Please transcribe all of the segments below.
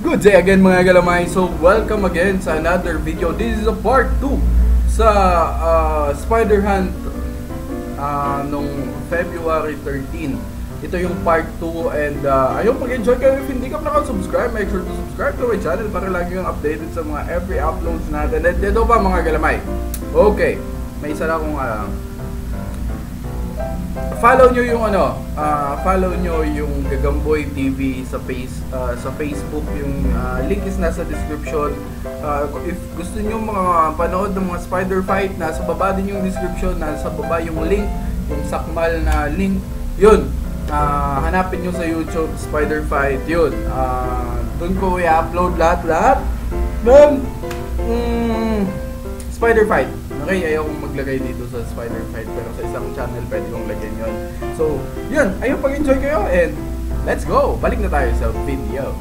Good day again mga galamay. So welcome again sa another video. This is a part 2 sa Spider Hunt nung February 13. Ito yung part 2 and ayun, mag-enjoy kayo. If hindi ka pa nakasubscribe, make sure to subscribe to my channel para lagi kang updated sa mga every uploads natin. And dito pa mga galamay. Okay, may isa lang akong follow nyo yung follow nyo yung Gagamboy TV sa Facebook. Yung link is nasa description. If gusto nyo mga panood ng mga spider fight, nasa baba din yung description, nasa baba yung link, yung sakmal na link. Yun, hanapin nyo sa YouTube, spider fight. Yun, dun ko i-upload lahat ng spider fight. Okay, ayaw kong maglagay dito sa spider fight, pero sa isang channel pwede kong lagyan yun. So, yun, ayun, pag-enjoy kayo and let's go! Balik na tayo sa video.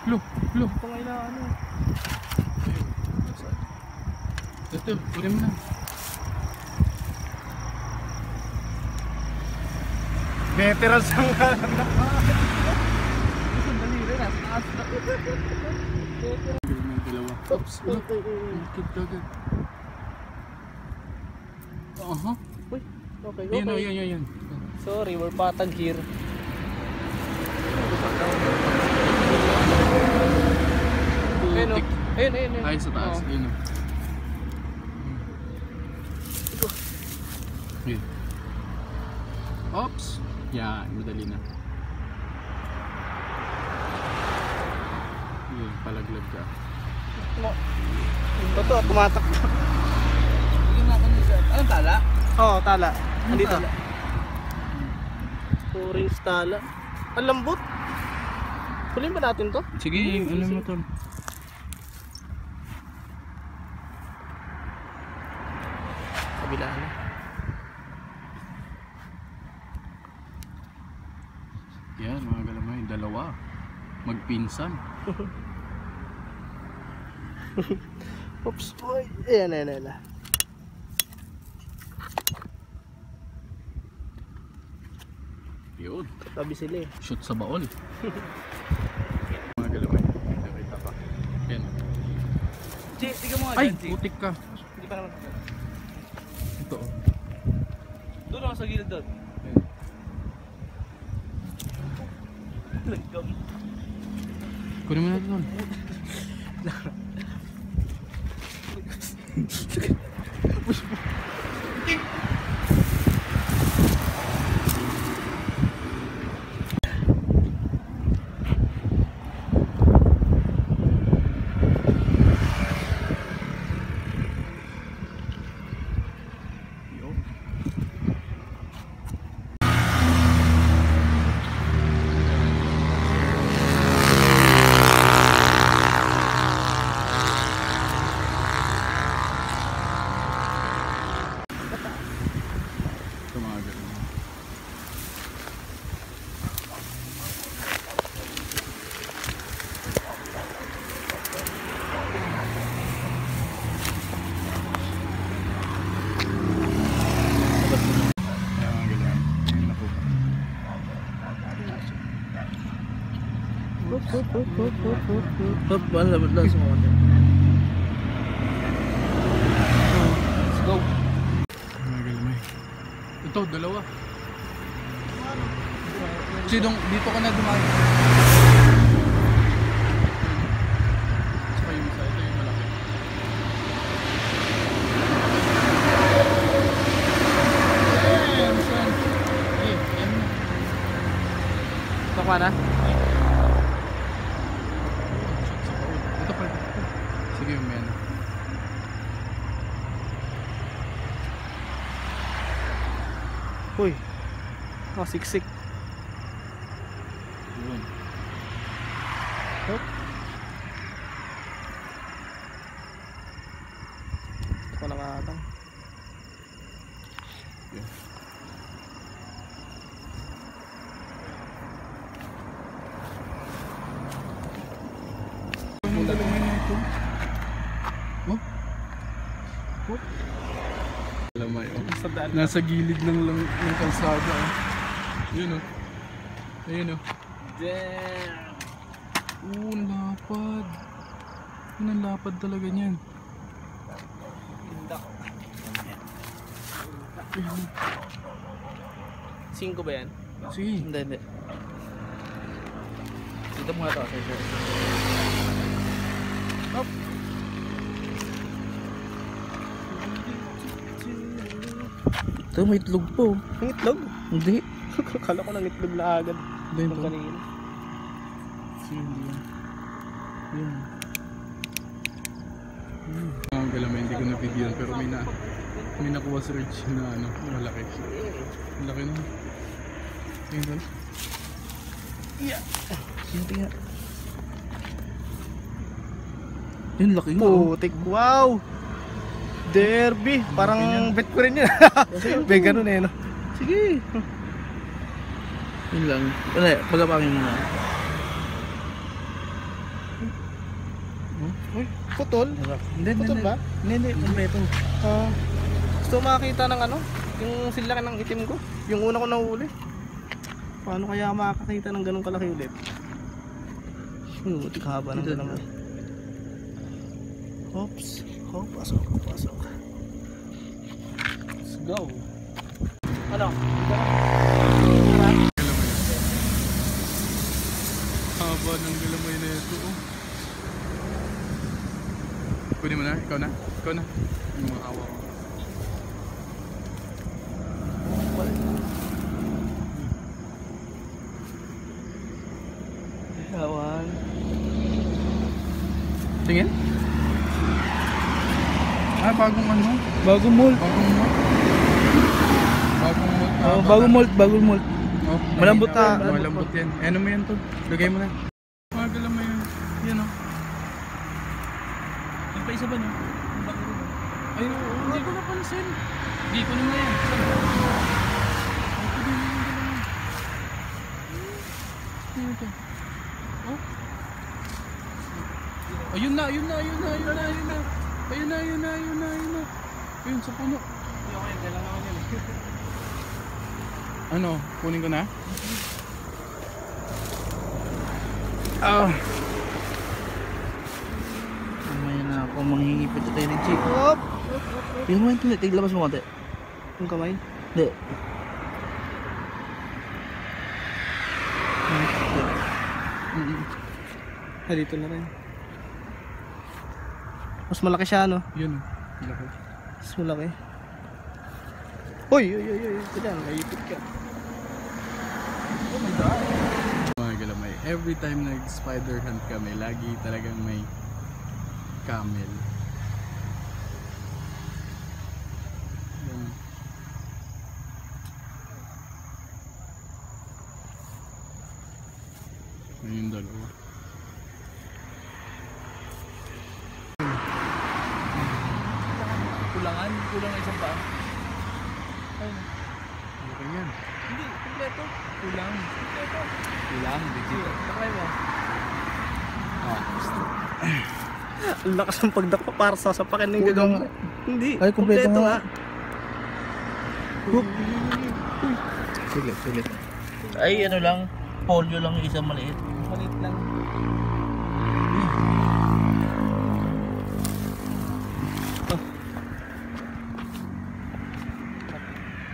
Look, pangailangan ano. Ito, kunin mo na. Veterans ang sandali rin, nasa taas na. Dalawa. Oops, look. Kid agad. Uy, okay. Yan. Sorry, we're patag here. Ayun. Ay, sa taas. Ayun. Ayun. Oops. Yan, madali na. Ayun, palaglag ka. Ito, tumatak. Anong tala? Oo, tala. Andito. Orange tala. Ang lambot. Kulin ba natin to? Sige, ano mo to? Kabila na. Yan, mga galamay, dalawa. Magpinsan. Oops, boy. Ayan. Yun. Tabi sila eh. Shoot sa baon. Mga galamay, nakita ka. Yan. Jay, tignan mo nga. Ay, putik ka. Hindi pa naman. Ito. Doon ako sa gilid doon. Langgam. Kunin mo na doon. Hop, labad lang sa mga water. Let's go. Ito, dalawa. Sidong, dito ka na dumaan. Saka yung isa, ito yung malaki. Yan. Ito ka na? Ito pa. Sige yung mena. Uy. Siksik. Yun. Hop. Ito ko nakakatang. Yeah. Lamay, oh. Nasa gilid ng kalsada. Yun, oh. Ayun o. Damn. Ang lapad. Ang lapad talaga niyan. Tindak. Ayun. 5 ba yan? Sige. Hindi. Dito muna to. Sir. Hop. Ito may itlog po. Ang itlog? Hindi. Kala ko ng itlog na agad. Hindi Yung po. kanina. Sige, hindi yan. Yun. Ang galamay, hindi ko na-videoan pero may nakuha si Rich na ano, malaki. Malaki na. Tingin doon. Yeah. Hindi nga. Yun, laki nga. Putik. Wow. Derby. Parang bet ko rin yun. May ganun eh, no? Sige. Yun lang. Wala, pagkapangin mo na. Uy, putol? Hindi, Putol ba? Hindi, kompleto. Gusto mo makakita ng ano? Yung silaki ng itim ko? Yung una ko nahuli? Paano kaya makakakita ng ganun kalaki ulit? Butik haba ng naman. Hops. Hop, pasok. Let's go. Ano? Haba ng galamay na ito. Kunin mo na, ikaw na. Yung mga awa ko. Kawan. Tingin? Bagong ano? Bagong mold. Bagong mold. Oh, Malambot na. Malambot yan. Ano mo yan to? Lagay mo na. Mga galamay yan. Yan o. Yung pa isa ba no? Ay, oo. Hindi ko napansin. Hindi ko naman yan. Ano to? Oh? Ayun na. Ayun, sa puno. Okay, dala naman yan. Ano? Kunin ko na? Ah. Mamaya na ako manghihipit sa tayo ng chick. Hop! Tingnan mo yung tiglabas mo konti. Yung kamay? Hindi. Dito na rin. Mas malaki siya, no? Yun. Laki. Mas malaki. Uy! Ito dyan, naipit ka. Oh my God! Mga galamay, every time nag-spider hunt kami, lagi talagang may camel. Yan. Yan yung dalawa. Kulang isang paa. Ayun. Laki yan. Hindi, kompleto. Kulang. Kulang, legit. Takay mo. Ah. Ang lakas ng pagdakpa para sa sapakin ng Kulang. gagang. Hindi, Ay, kompleto nga. Hook. Sulit. Ay ano lang, polio lang yung isang maliit. Malit lang.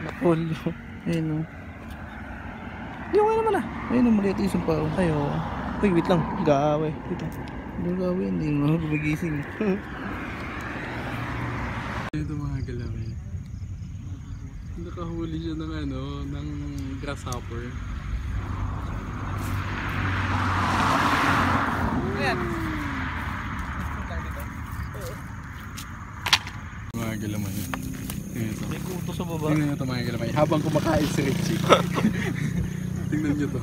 Napolyo. Ayun o. Hindi okay naman ah. Ayun o, maliit yung isang pao. Ayo. Uy, wait lang. Gaaway. Dito. Ano gawin? Hindi mo gumigising. Ito mga galawin. Nakahuli siya ng ano, ng grasshopper. Ayan. Mga galamay. Tingnan ito. May kuto sa baba. Tingnan nyo ito mga galamay. Habang kumakain si Richie. Tingnan nyo ito.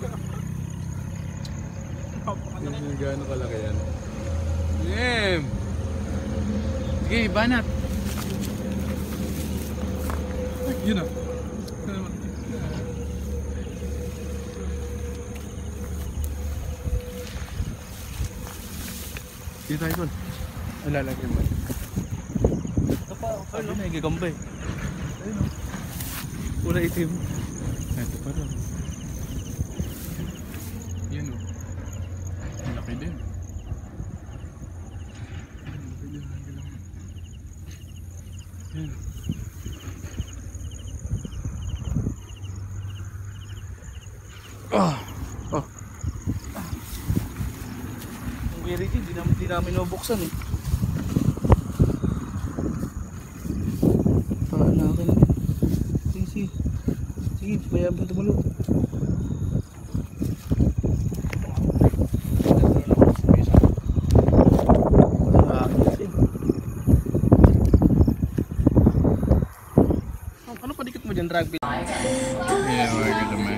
Tingnan nyo gaano kalaki yan. Yem! Sige, banat! Ay, yun na. Dito tayo, Tol. Lalagyan mo. Ito pa, ano na, gagambay. Pura itim. Ito pa rin. Yan o. Ang laki din. Ang laki din. Yan. Oh. Ang very good, di namin nabuksan eh. Paanakin na. Sige. Sige, bayaan pa tumalo. Ano pa dikit mo dyan, drag pin? Yeah, mga kalamay.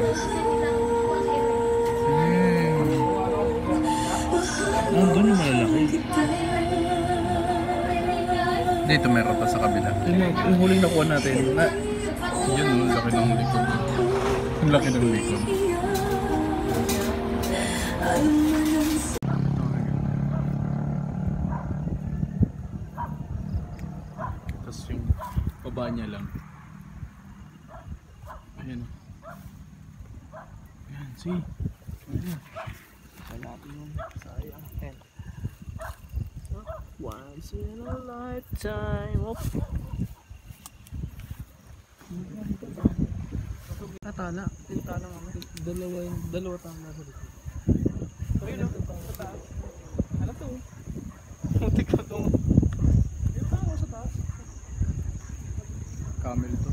Doon yung malalaki. Dito meron pa sa kabila. Yung huling nakuha natin. Yan o, laki ng likod. Ang laki ng likod. Tapos yung baba niya lang. Ayan o. Ayan, see. Ayan. Natin yung sayang hen. Once in a lifetime. Op. Tala. Tala nga. Dalawa tama sa dito. Ayun o. Sa taas. Ano to? Muntik na to. Yung tao sa taas. Camel to.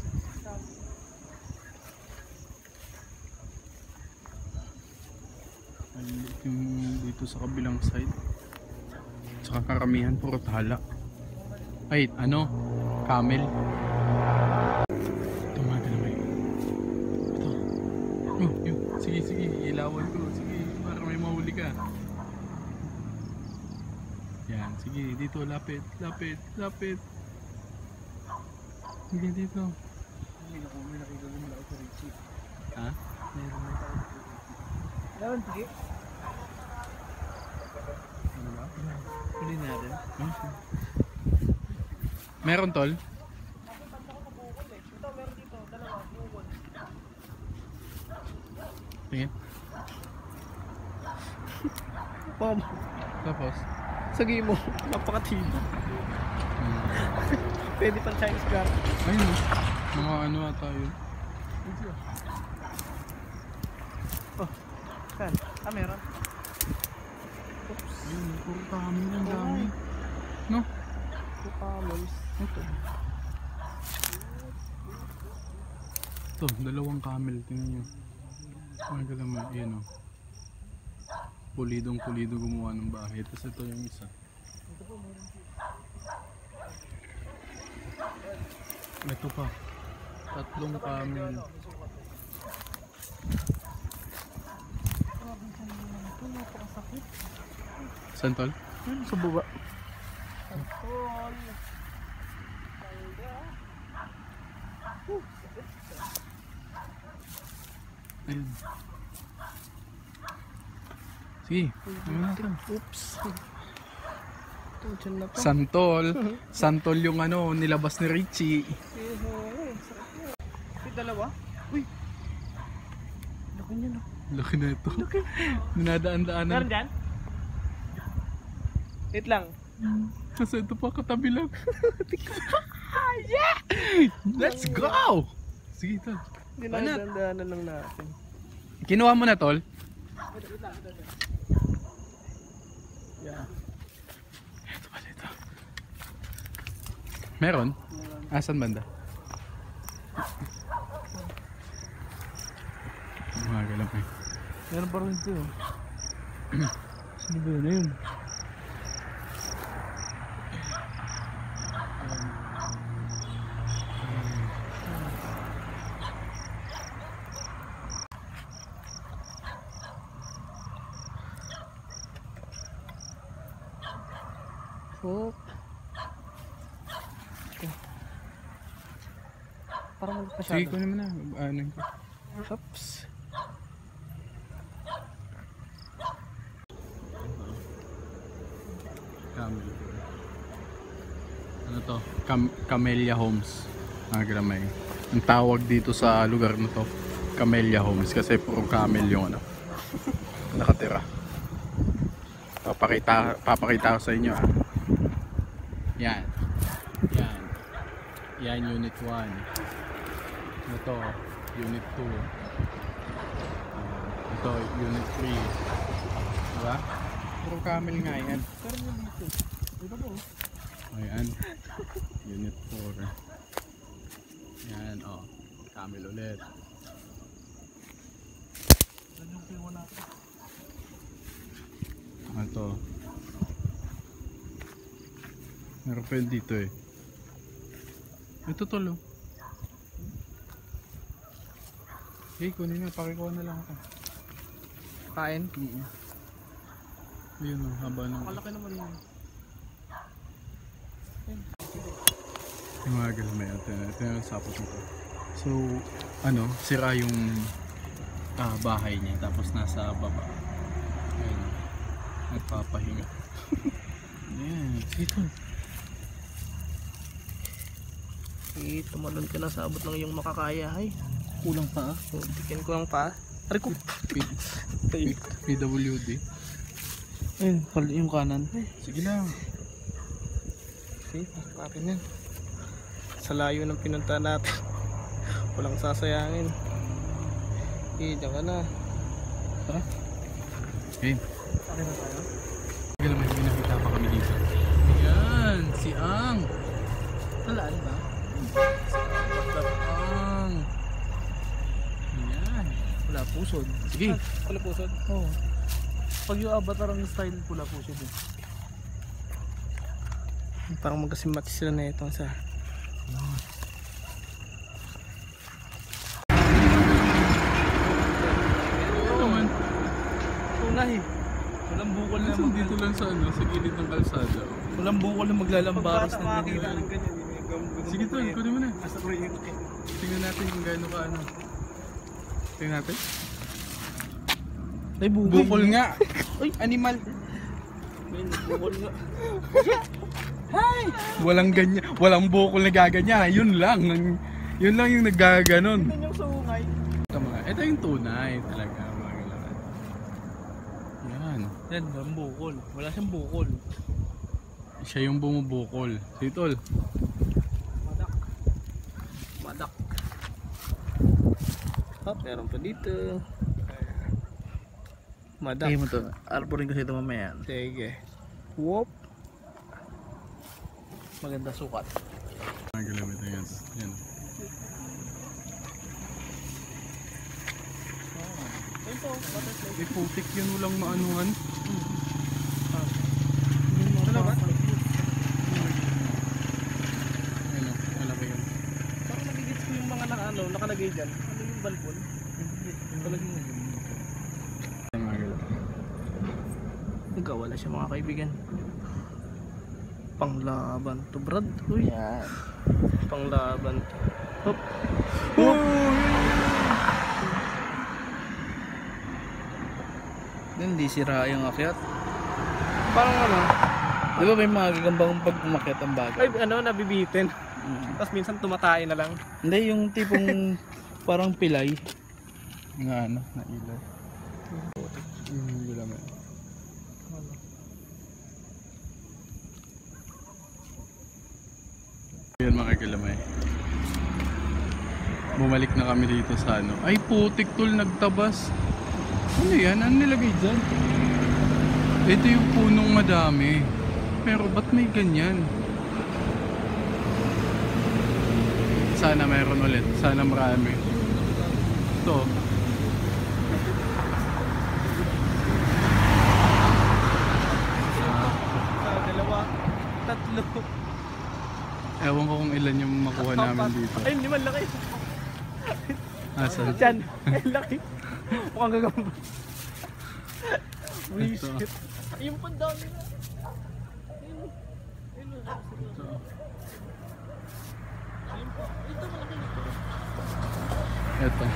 Yung dito sa kabilang side. Tsaka karamihan puro tala. Ay, ano? Camel. Ito mga kalamay. Ito. Yun. Sige. Ilawan ko. Sige, para may mahuli ka. Yan. Sige, dito. Lapit. Sige, dito. May nakita din malaki sa Richie. Ha? Meron, sige. Ano ba? Huli natin. Meron tol? Ito, meron dito. Dalawa. Bukod. Tingin. Mama, Tapos? sagi mo. Napakatiba. Pwede pang Chinese garlic. Ayun o. Mga ano ata yun. Oh, saan? Meron. Oops. Ayun, puro camel. Ang dami. No? Camels. Ito. Ito, dalawang camel. Tingnan nyo. Ang galamay. Ayan o. Pulido gumawa ng bahay. Tapos ito yung isa. Ito pa. Tatlong camel. Saan tol? Sa baba. Ayun. Sige. Ano natin? Oops. Ito, dyan na to. Santol yung ano, nilabas ni Richie. May dalawa? Uy! Laki niya no. Laki na ito. Dinadaan-daanan. Meron dyan? Wait lang. Kasi ito pa katabi lang. Yeah! Let's go! Sige tol. Dinadaan-daanan lang natin. Kinuha mo na tol? Yeah. Ito pala ito. Meron? Asan banda? Mga galamay. Meron pa rin ito. Sino ba yun? Ayun. Oh. Parang masyado. Sige, kunin mo na. Ano ko? Oops. Camel. Ano to? Camellia Homes. Mga gramay. Ang tawag dito sa lugar na to, Camellia Homes. Kasi puro camel yung ano. nakatira. Papakita ko sa inyo ah. Yan. Yan. Yan unit 1. Ito, unit 2. Ito, unit 3. Diba? Puro camel nga yan. Pero yung dito. Ito po. Ayan. Unit 4. Yan, oh. Camel ulit. Yan yung pinuha natin. Ito. Meron pa yun dito eh. Ito tol oh. Hey, kunin na. Pakikuha na lang ako. Kain? Yun oh, haba ng... Malaki naman yun. Yung mga galamay. Ito yung sapot nito. So, ano, sira yung bahay niya. Tapos nasa baba. Ayun. Nagpapahinga. Ayan. Ito. Eh, tumalon ka na sa abot ng iyong makakaya, ay. Kulang pa ah. So, bikin ko lang pa. Ari ko. PWD. Ayun, yung kanan. Sige lang. Okay, pakin yan. Sa layo ng pinunta natin. Walang sasayangin. Eh, diyan ka na. Tara. Okay. Pakin na tayo. Sige lang, may pinakita pa kami dito. Ayan, si Ang. Talaan ba? Ang. Ayan. Wala pusod. Sige. Wala pusod? Oo. Pag yung avatar ang style, pula pusod eh. Parang magkasimati sila na itong sa... Ito naman. Tunay. Walang bukol na Nasaan dito lang sa ano, sa gilid ng kalsada. Walang bukol na maglalambaras ng Manila. Sige tol, kunin mo na. Tingnan natin kung gaano ka ano. Tingnan natin. Ay, Bukol nga. Ay, Animal. may bukol nga. Walang ganyan, walang bukol na gaganyan. Yun lang yung naggaganon. Ito yung sungay. Ito yung tunay talaga mga kailangan. Yan. Yan, walang bukol. Wala siyang bukol. Siya yung bumubukol. Si tol. Madak. Madak. Hop, meron pa dito. Madak. Kaya mo to. Arpo rin kasi ito mamaya. Sige. Whoop. Maganda sukat. Mga galamit na yan. Yan. Ito, butterfly. Eh putik yun, walang maanuhan. Talaga? Ayun o, malaki yun. Parang nagigits ko yung mga nakalagay dyan. Ano yung balbon? Talagang Mga galamit. nagkawala siya mga kaibigan. Panglaban to Brad. Uy. Yan. Panglaban to. Hop. Hindi sira yung akyat. Parang ano? Di ba may mga gagambang pag umakyat ang bagay? Ay, ano, nabibitin. Tapos minsan tumatay na lang. Hindi, yung tipong parang pilay. Nga ano, na ilaw. Yung galamit. Yan mga galamay. Bumalik na kami dito sa ano. Ay putik tol, nagtabas. Ano yan? Ano nilagay dyan? Ito yung punong madami. Pero ba't may ganyan? Sana meron ulit. Sana marami. Ito. Dalawa, tatlo. Ewan ko kung ilan yung makuha namin dito. Ay, hindi man laki. Asan? Diyan. Ay, laki. Mukhang gagamba. Ito. Wisit. Yung pandami na. Ito. Ito.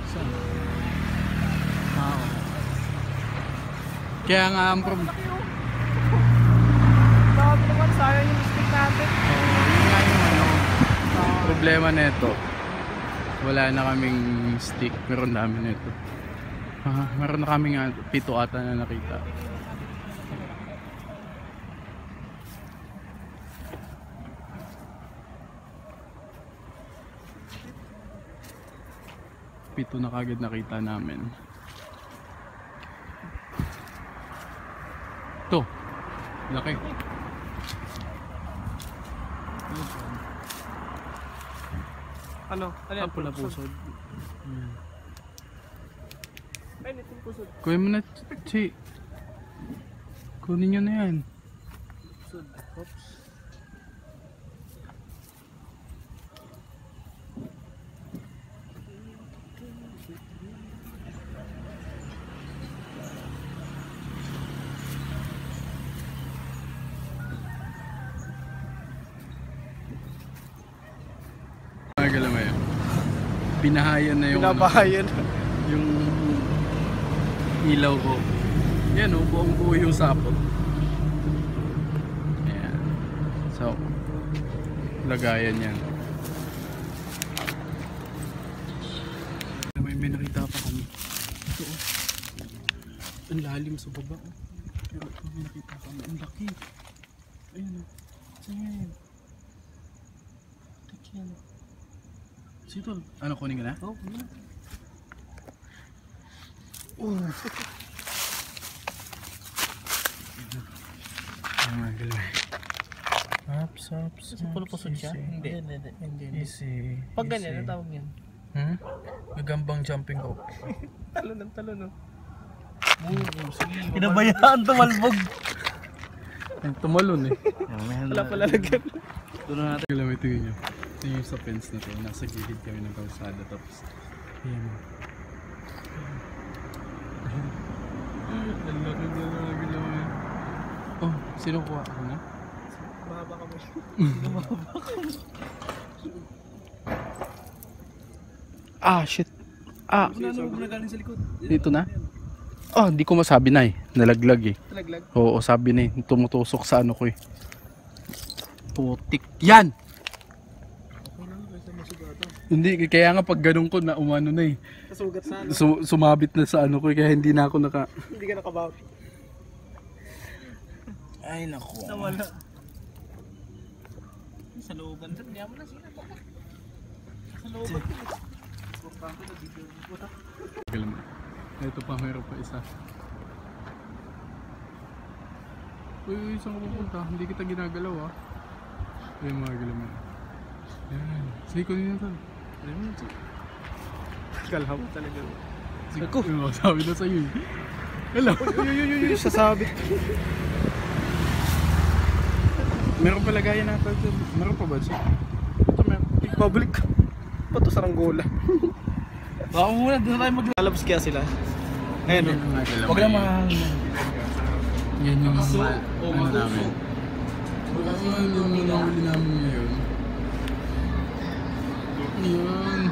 Saan? Ah, okay. Kaya nga ang Dami naman, sayang yung stick natin. yun nga yung ano, problema nito. Wala na kaming stick. Meron namin ito. Meron na kaming 7 ata na nakita. Pito na kagad nakita namin. Ito. Laki. Ano? Ano yan? Pula pusod. Ay, itong pusod. Kuya mo na, Chi. Kunin nyo na yan. Pusod. Oops. Alam mo yan. Binahayan na yung Binabahayan. yung ilaw ko. Yan o, buong buo yung sapot. Ayan. So, lagayan yan. May nakita pa kami. Ito o. Ang lalim sa baba o. Pero may nakita pa kami. Ang laki. Ayan o. Saan yan? Laki yan o. Sito, ano kunin ka na? Oh, ano? Ups. Kasi pulupusod siya? Hindi. Easy. Pag ganyan, ang tawag yan. Nagambang jumping rope. Talon. Pinabayaan tumalbog. Ay, tumalon eh. Wala pala lagyan. Doon na natin. Alam mo, tingin nyo. Tingin sa fence na to. Nasa gilid kami ng kalsada. Tapos, ayan o. Ang laki na lang. Oh, sino kuha ako na? Mahaba ka mo. Ah, shit. Ah, Ano mo nagaling sa likod? dito na? Oh, hindi ko masabi na eh. Nalaglag eh. Talaglag. Oo, sabi na eh. Tumutusok sa ano ko eh. Putik. Yan! Okay lang, kasi masugatan. Hindi, kaya nga pag ganun ko na umano na eh. Nasugat sa ano? Sumabit na sa ano ko eh, kaya hindi na ako naka... Hindi ka nakabawi. Ay, naku. Nawala. Sa looban. Hindi mo na sila. Sa looban. Galam. Ito pa, mayroon pa isa. Uy, saan ka pupunta? Hindi kita ginagalaw ah. Ayun mga galam. Yan. Sige ko nyo ito. Ayun mo. Kalhaw talaga. Sige ko. Yung sabi na sa'yo eh. Hello. Uy, sasabit. Meron pa lagayan natin ito. Meron pa ba siya? Ito meron. Pabalik ka. Pato saranggola. Baka muna, doon tayo maglalabas kaya sila. Ngayon, Huwag lang yan yung ano namin. Yan yung nahuli namin ngayon. Yan.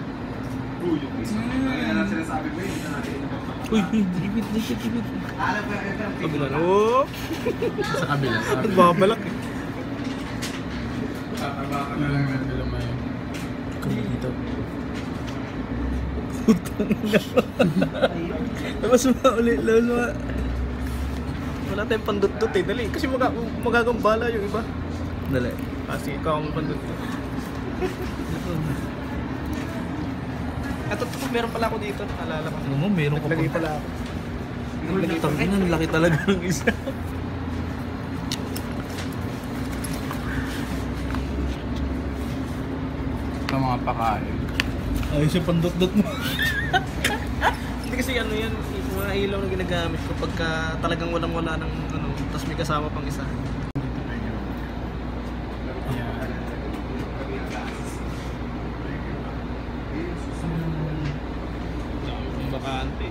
Uy, ibit. kabila. Oh! Sa kabila. Nagbabalak eh. Kami dito. Labas mo ulit, labas mo. Wala tayong pandut-dut eh, dali. Kasi magagambala yung iba. Dali. Kasi ikaw ang pandut-dut. Ito, meron pala ako dito, naalala ko. Ano mo, meron ka Naglagay pa. pala ako. Ang laki talaga ng isa. Sa mga pakain. Ayos yung pandut-dut mo. Hindi kasi ano yan, yung mga ilaw na ginagamit kapag talagang walang-wala ng ano, tapos may kasama pang isa. Yung bakante.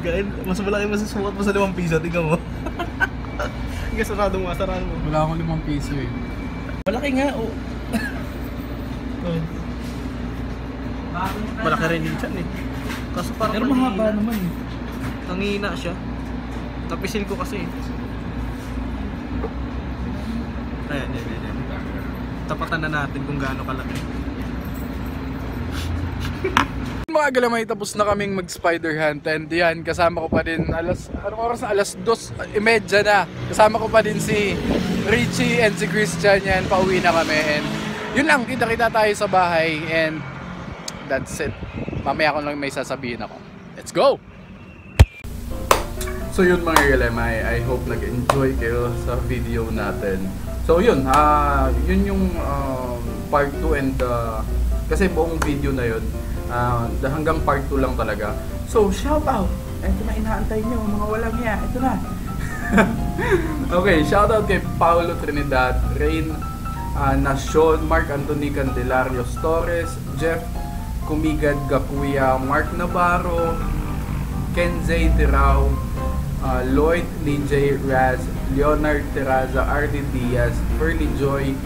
Guys, mas malaki masusukat mo sa 5 piso, tingnan mo. Hindi ka sarado mo, sarado mo. Wala akong 5 piso eh. Malaki nga, oh. Malaki rin din dyan eh. Kaso parang Pero mahaba naman eh. Nangihina siya. Tapisil ko kasi eh. Ayan, yan. Tapatan na natin kung gaano kalaki. Mga galamay, tapos na kaming mag-spider hunt and yan, kasama ko pa din anong oras na? Alas 2:30 na. Kasama ko pa din si Richie and si Christian, yan, pauwi na kami and yun lang, kita-kita tayo sa bahay and that's it. Mamaya ko lang may sasabihin ako. Let's go! So yun mga galamay, I hope nag-enjoy kayo sa video natin. So yun, yun yung part 2 and kasi buong video na yun. Hanggang part 2 lang talaga. So, shout out! Ito na inaantay nyo, mga walang hiya. Ito na. Okay, shout out kay Paulo Trinidad, Rain Nacion, Mark Anthony Candelario Torres, Jeff Kumigad Gakuya, Mark Navarro, Kenzay Tirao, Lloyd DJ Raz, Leonard Terraza, RD Diaz, Pearly Joy,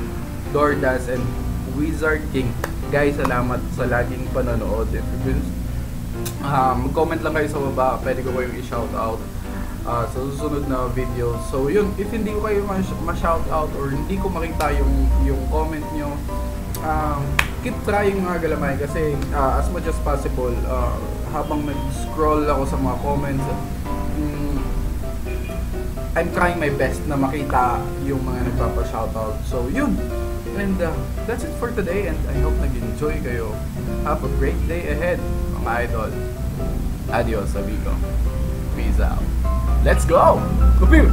Dordas, and Wizard King. Guys, salamat sa laging panonood. Mag-comment lang kayo sa baba, pwede ko kayong i-shoutout sa susunod na video. So yun, if hindi ko kayo ma-shoutout or hindi ko makita yung comment nyo, keep trying mga galamay kasi as much as possible, habang nag-scroll ako sa mga comments, I'm trying my best na makita yung mga nagpapa-shoutout. So yun. And that's it for today and I hope nag-enjoy kayo. Have a great day ahead, mga idol. Adios, amigo. Peace out. Let's go! Kapil!